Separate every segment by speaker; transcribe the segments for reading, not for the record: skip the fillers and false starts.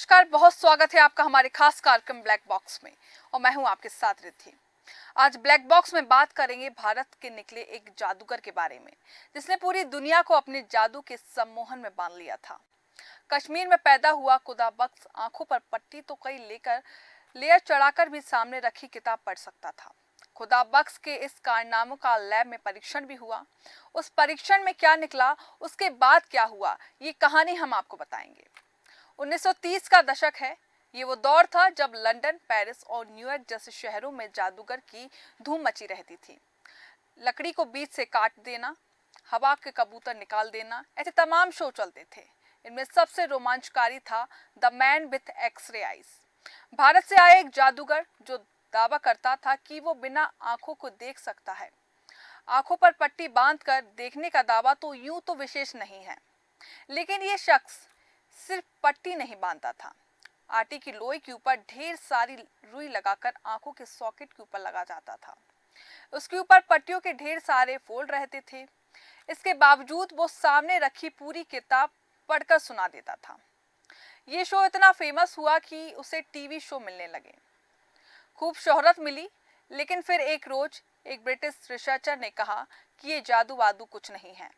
Speaker 1: नमस्कार, बहुत स्वागत है आपका हमारे खास कार्यक्रम ब्लैक बॉक्स में। और मैं हूं आपके साथ रिद्धि। आज ब्लैक बॉक्स में बात करेंगे भारत के निकले एक जादूगर के बारे में, जिसने पूरी दुनिया को अपने जादू के सम्मोहन में बांध लिया था। कश्मीर में पैदा हुआ खुदा बख्श आंखों पर पट्टी तो कई लेयर चढ़ाकर भी सामने रखी किताब पढ़ सकता था। खुदा बख्श के इस कारनामों का लैब में परीक्षण भी हुआ। उस परीक्षण में क्या निकला, उसके बाद क्या हुआ, ये कहानी हम आपको बताएंगे। 1930 का दशक है। ये वो दौर था जब लंदन, पेरिस और न्यूयॉर्क जैसे शहरों में जादूगर की धूम मची रहती थी। लकड़ी को बीच से काट देना, हवा के कबूतर निकाल देना, ऐसे तमाम शो चलते थे। इनमें सबसे रोमांचकारी था the man with X ray eyes. Bharat से आया एक जादूगर जो दावा करता था कि वो बिना आंखों को देख सकता है। आंखों पर पट्टी बांधकर देखने का दावा तो यूं तो विशेष नहीं है, लेकिन ये शख्स सिर्फ पट्टी नहीं बांधता था, आटे की लोई के ऊपर ढेर सारी रुई लगाकर आंखों के सॉकेट के ऊपर लगा जाता था। उसके ऊपर पट्टियों के ढेर सारे फोल्ड रहते थे। इसके बावजूद वो सामने रखी पूरी किताब पढ़कर सुना देता था। ये शो इतना फेमस हुआ कि उसे टीवी शो मिलने लगे, खूब शोहरत मिली। लेकिन फिर एक रोज एक ब्रिटिश रिसर्चर ने कहा कि ये जादू वादू कुछ नहीं है।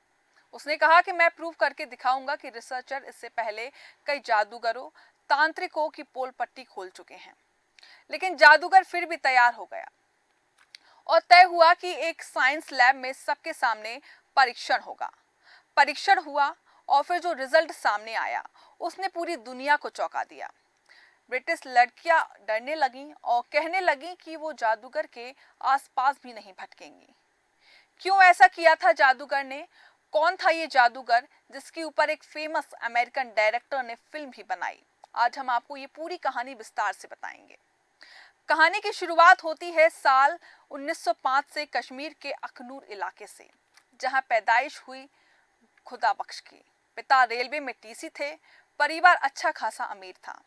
Speaker 1: उसने कहा कि मैं प्रूव करके दिखाऊंगा कि रिसर्चर इससे पहले कई जादूगरों, तांत्रिकों की पोल पट्टी खोल चुके हैं। लेकिन जादूगर फिर भी तैयार हो गया और तय हुआ कि एक साइंस लैब में सबके सामने परीक्षण होगा। परीक्षण हुआ और फिर जो रिजल्ट सामने आया उसने पूरी दुनिया को चौंका दिया। ब्रिटिश लड़कियां डरने लगीं और कहने लगीं कि वो जादूगर के आसपास भी नहीं भटकेंगी। क्यों ऐसा किया था जादूगर ने? कौन था ये जादूगर जिसके ऊपर एक फेमस अमेरिकन डायरेक्टर ने फिल्म भी बनाई? आज हम आपको ये पूरी कहानी विस्तार से बताएंगे। कहानी की शुरुआत होती है साल 1905 से कश्मीर के अखनूर इलाके से, जहां पैदाइश हुई खुदा बख्श की। पिता रेलवे में टीसी थे। परिवार अच्छा खासा अमीर था,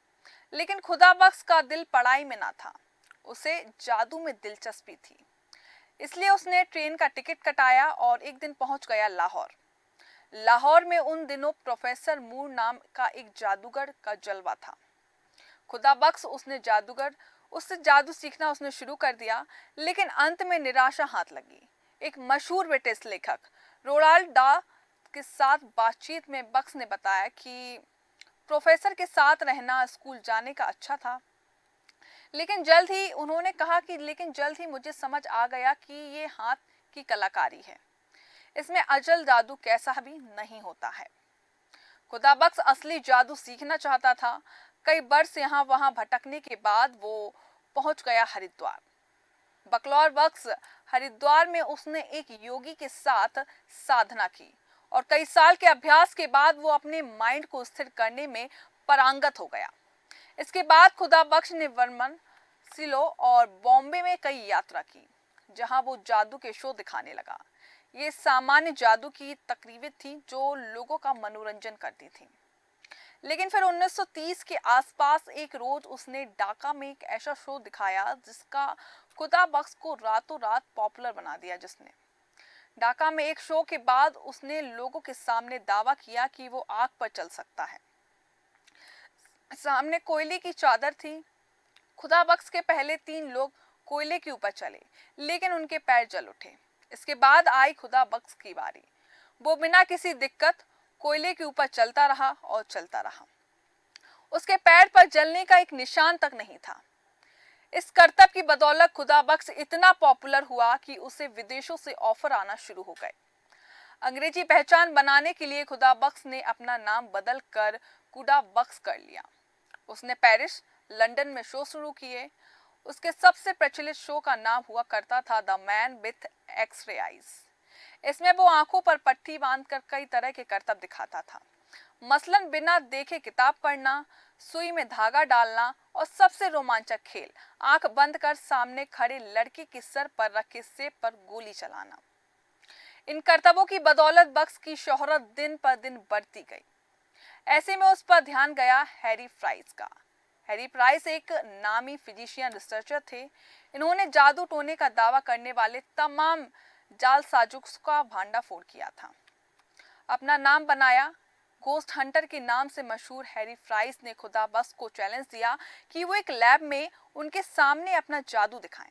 Speaker 1: लेकिन खुदा बख्श का दिल पढ़ाई में ना था। उसे जादू में दिलचस्पी थी, इसलिए उसने ट्रेन का टिकट कटाया और एक दिन पहुंच गया लाहौर। लाहौर में उन दिनों प्रोफेसर मूर नाम का एक जादूगर का जलवा था। खुदा बख्श उससे जादू सीखना उसने शुरू कर दिया, लेकिन अंत में निराशा हाथ लगी। एक मशहूर ब्रिटिश लेखक रोनाल्ड डा के साथ बातचीत में बख्श ने बताया कि प्रोफेसर के साथ रहना स्कूल जाने का अच्छा था, लेकिन जल्द ही मुझे समझ आ गया कि ये हाथ की कलाकारी है, इसमें अजल जादू कैसा भी नहीं होता है। खुदा बख्श असली जादू सीखना चाहता था। कई वर्ष यहाँ वहाँ भटकने के बाद वो पहुंच गया हरिद्वार। बकलौर बख्श हरिद्वार में उसने एक योगी के साथ साधना की और कई साल के अभ्यास के बाद वो अपने माइंड को स्थिर करने में पारंगत हो गया। इसके बाद खुदा बख्श ने वर्मन, सिलो और बॉम्बे में कई यात्रा की, जहां वो जादू के शो दिखाने लगा। ये सामान्य जादू की तकरीबें थी जो लोगों का मनोरंजन करती थी। लेकिन फिर 1930 के आसपास एक रोज उसने ढाका में एक ऐसा शो दिखाया जिसका खुदा बख्श को रातों रात पॉपुलर बना दिया। जिसने ढाका में एक शो के बाद उसने लोगों के सामने दावा किया कि वो आग पर चल सकता है। सामने कोयले की चादर थी। खुदा बख्श के पहले 3 लोग कोयले के ऊपर चले, लेकिन उनके पैर जल उठे। इसके बाद आई खुदा बख्श की बारी। वो बिना किसी दिक्कत कोयले के ऊपर चलता रहा और चलता रहा। उसके पैर पर जलने का एक निशान तक नहीं था। इस करतब की बदौलत खुदा बख्श इतना पॉपुलर हुआ कि उसे विदेशों से ऑफर आना शुरू हो गए। अंग्रेजी पहचान बनाने के लिए खुदा बख्श ने अपना नाम बदल कर खुदा बख्श कर लिया। उसने पेरिस, लंदन में शो शुरू किए। उसके सबसे प्रचलित शो का नाम हुआ करता था the man with X ray eyes. इसमें वो आंखों पर पट्टी बांधकर कई तरह के करतब दिखाता था, मसलन बिना देखे किताब पढ़ना, सुई में धागा डालना और सबसे रोमांचक खेल, आंख बंद कर सामने खड़े लड़के के सर पर रखे सेब पर गोली चलाना। इन करतबों की बदौलत बख्श की शोहरत दिन पर दिन बढ़ती गई। ऐसे में उस पर ध्यान गया हैरी प्राइस का। हैरी प्राइस एक नामी फिजिशियन रिसर्चर थे। इन्होंने जादू टोने का दावा करने वाले तमाम जालसाजों का भांडाफोड़ किया था, अपना नाम बनाया। गोस्ट हंटर के नाम से मशहूर हैरी फ्राइस ने खुदा बक्स को चैलेंज दिया कि वो एक लैब में उनके सामने अपना जादू दिखाएं।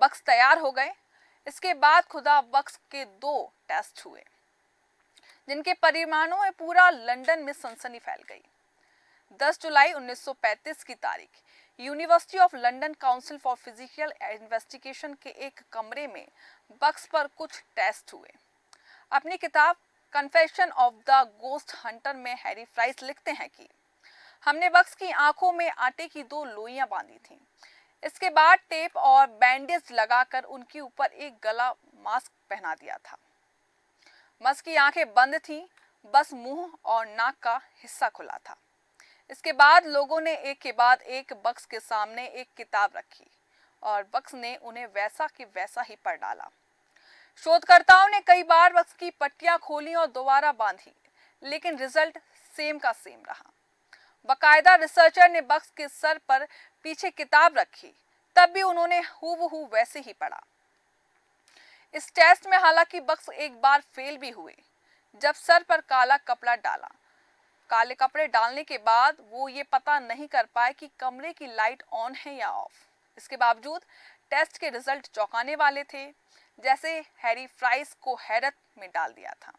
Speaker 1: बक्स तैयार हो गए। इसके बाद खुदा बक्स के 2 टेस्ट हुए, जिनके परिणामों में पूरा लंदन में सनसनी फैल गई। 10 जुलाई 1935 की तारीख university of London council for physical investigation के एक कमरे में बक्स पर कुछ टेस्ट हुए। अपनी किताब confession of the ghost Hunter में हैरी फ्राइस लिखते हैं कि हमने बक्स की आंखों में आटे की 2 लोइयां बांधी थीं। इसके बाद टेप और बैंडेज लगाकर उनके ऊपर एक गला मास्क पहना दिया था। बक्स की आंखें बंद थीं, बस मुंह और नाक का हिस्सा खुला था। इसके बाद लोगों ने एक के बाद एक बक्स के सामने एक किताब रखी और बक्स ने उन्हें वैसा कि वैसा ही पढ़ डाला। शोधकर्ताओं ने कई बार बक्स की पट्टियां खोली और दोबारा बांधी, लेकिन रिजल्ट सेम का सेम रहा। बाकायदा रिसर्चर ने बक्स के सर पर पीछे किताब रखी, तब भी उन्होंने हूबहू वैसे ही पढ़ा। इस टेस्ट में हालांकि बक्स एक बार फेल भी हुए। जब सर पर काला कपड़ा डाला, काले कपड़े डालने के बाद वो ये पता नहीं कर पाए कि कमरे की लाइट ऑन है या ऑफ। इसके बावजूद टेस्ट के रिजल्ट चौंकाने वाले थे, जैसे हैरी फ्राइस को हैरत में डाल दिया था।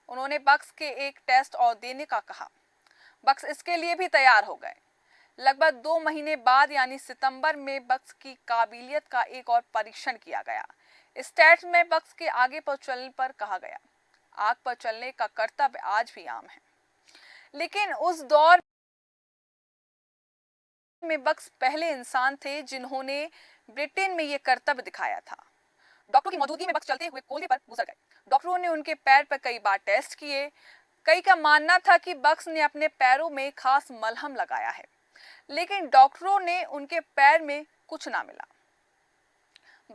Speaker 1: उन्होंने बक्स के एक टेस्ट और देने का कहा। बक्स इसके लिए भी तैयार हो गए। लगभग 2 महीने बाद यानी सितंबर में बक्स की काबिलियत का एक और परीक्षण किया गया। इस टेस्ट में बक्स के आगे पर चलने पर कहा गया। आग पर चलने का कर्तव्य आज भी आम है, लेकिन उस दौर में बक्स पहले इंसान थे जिन्होंने ब्रिटेन में यह कर्तव्य दिखाया था। डॉक्टरों की मौजूदगी में बक्स चलते हुए कोल्हे पर गुजर गए। डॉक्टरों ने उनके पैर पर कई बार टेस्ट किए। कई का मानना था कि बक्स ने अपने पैरों में खास मलहम लगाया है, लेकिन डॉक्टरों ने उनके पैर में कुछ ना मिला।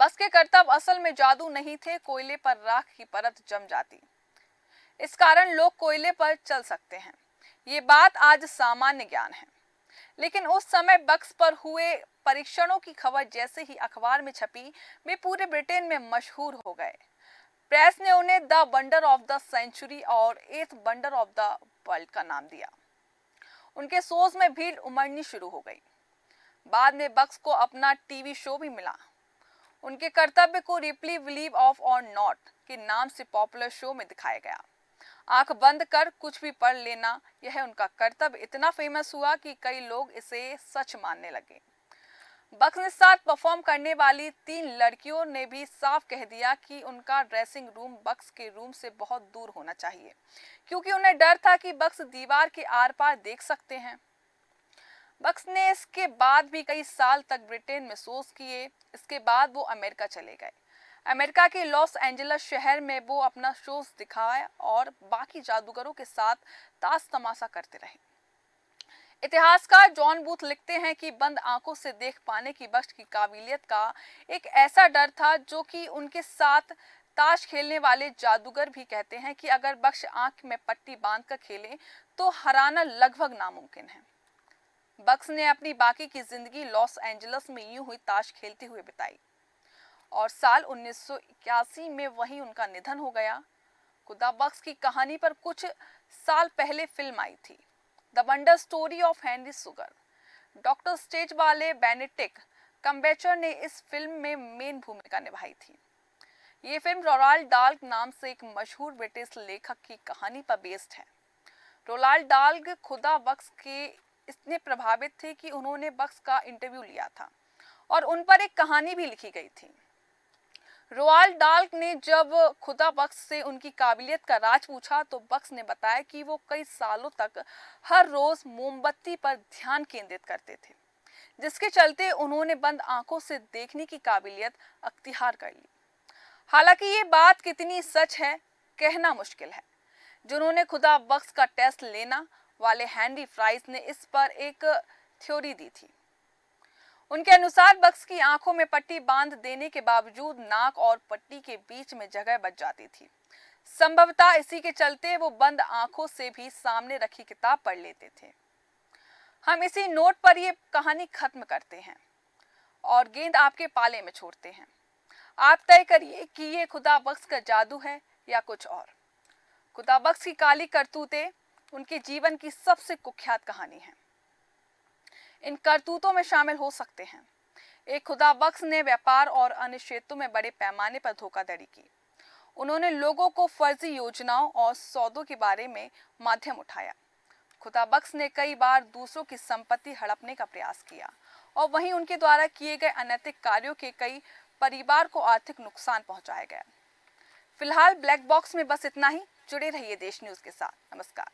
Speaker 1: बक्स के कर्तव्य असल में जादू नहीं थे, कोयले पर राख की परत जम जाती। इस कारण लोग कोयले पर चल सकते हैं। ये बात आज सामान्य ज्ञान है, लेकिन उस समय बक्स पर हुए परीक्षणों की खबर जैसे ही अखबार में छपी, वे पूरे ब्रिटेन में मशहूर हो गए। प्रेस ने उन्हें the wonder of the century और 8th wonder of the world का नाम दिया। उनके शोज में भीड़ उमड़नी शुरू हो गई। बाद में बक्स को अपना टीवी शो भी मिला। उनके कर्तव्य को रिप्ली बिलीव ऑफ और नॉट के नाम से पॉपुलर शो में दिखाया गया। आंख बंद कर कुछ भी पढ़ लेना, यह उनका कर्तव्य इतना फेमस हुआ कि कई लोग इसे सच मानने लगे। बक्स के साथ परफॉर्म करने वाली 3 लड़कियों ने भी साफ कह दिया कि उनका ड्रेसिंग रूम बक्स के रूम से बहुत दूर होना चाहिए, क्योंकि उन्हें डर था कि बक्स दीवार के आर पार देख सकते हैं। बक्स ने इसके बाद भी कई साल तक ब्रिटेन में शोज किए। इसके बाद वो अमेरिका चले गए। अमेरिका के लॉस एंजलिस शहर में वो अपना शोज दिखाया और बाकी जादूगरों के साथ ताश तमाशा करते रहे। इतिहासकार जॉन बूथ लिखते हैं कि बंद आंखों से देख पाने की बक्स की काबिलियत का एक ऐसा डर था जो कि उनके साथ ताश खेलने वाले जादूगर भी कहते हैं कि अगर बक्स आंख में पट्टी बांधकर खेले तो हराना लगभग नामुमकिन है। बक्स ने अपनी बाकी की जिंदगी लॉस एंजलिस में यूं ही ताश खेलते हुए बिताई और साल 1981 में वहीं उनका निधन हो गया। खुदा बक्स की कहानी पर कुछ साल पहले फिल्म आई थी, the wonder story of Henry sugar. Doctor stage वाले बेनेडिक्ट कम्बरबैच ने इस फिल्म में मेन भूमिका निभाई थी। ये फिल्म रोनाल्ड डाल नाम से एक मशहूर ब्रिटिश लेखक की कहानी पर बेस्ड है। रोनाल्ड डाल खुदा बक्स के इतने प्रभावित थे कि उन्होंने बक्स का इंटरव्यू लिया था और उन पर एक कहानी भी लिखी गई थी। रोनाल्ड डाल ने जब खुदा बक्स से उनकी काबिलियत का राज पूछा तो बक्स ने बताया कि वो कई सालों तक हर रोज मोमबत्ती पर ध्यान केंद्रित करते थे, जिसके चलते उन्होंने बंद आंखों से देखने की काबिलियत अख्तियार कर ली। हालांकि ये बात कितनी सच है कहना मुश्किल है। जिन्होंने खुदा बक्स का टेस्ट लेना वाले हैरी फ्राइस ने इस पर एक थ्योरी दी थी। उनके अनुसार बक्स की आंखों में पट्टी बांध देने के बावजूद नाक और पट्टी के बीच में जगह बच जाती थी। संभवतः इसी के चलते वो बंद आंखों से भी सामने रखी किताब पढ़ लेते थे। हम इसी नोट पर ये कहानी खत्म करते हैं और गेंद आपके पाले में छोड़ते हैं। आप तय करिए कि ये खुदा बक्स का जादू है या कुछ और। खुदा बक्स की काली करतूतें, उनके जीवन की सबसे कुख्यात कहानी है। इन करतूतों में शामिल हो सकते हैं एक खुदाबख्श ने व्यापार और अन्य क्षेत्रों में बड़े पैमाने पर धोखाधड़ी की। उन्होंने लोगों को फर्जी योजनाओं और सौदों के बारे में माध्यम उठाया। खुदाबख्श ने कई बार दूसरों की संपत्ति हड़पने का प्रयास किया और वहीं उनके द्वारा किए गए अनैतिक कार्यों के कई परिवार को आर्थिक नुकसान पहुंचाया गया। फिलहाल ब्लैक बॉक्स में बस इतना ही। जुड़े रहिए देश न्यूज के साथ। नमस्कार।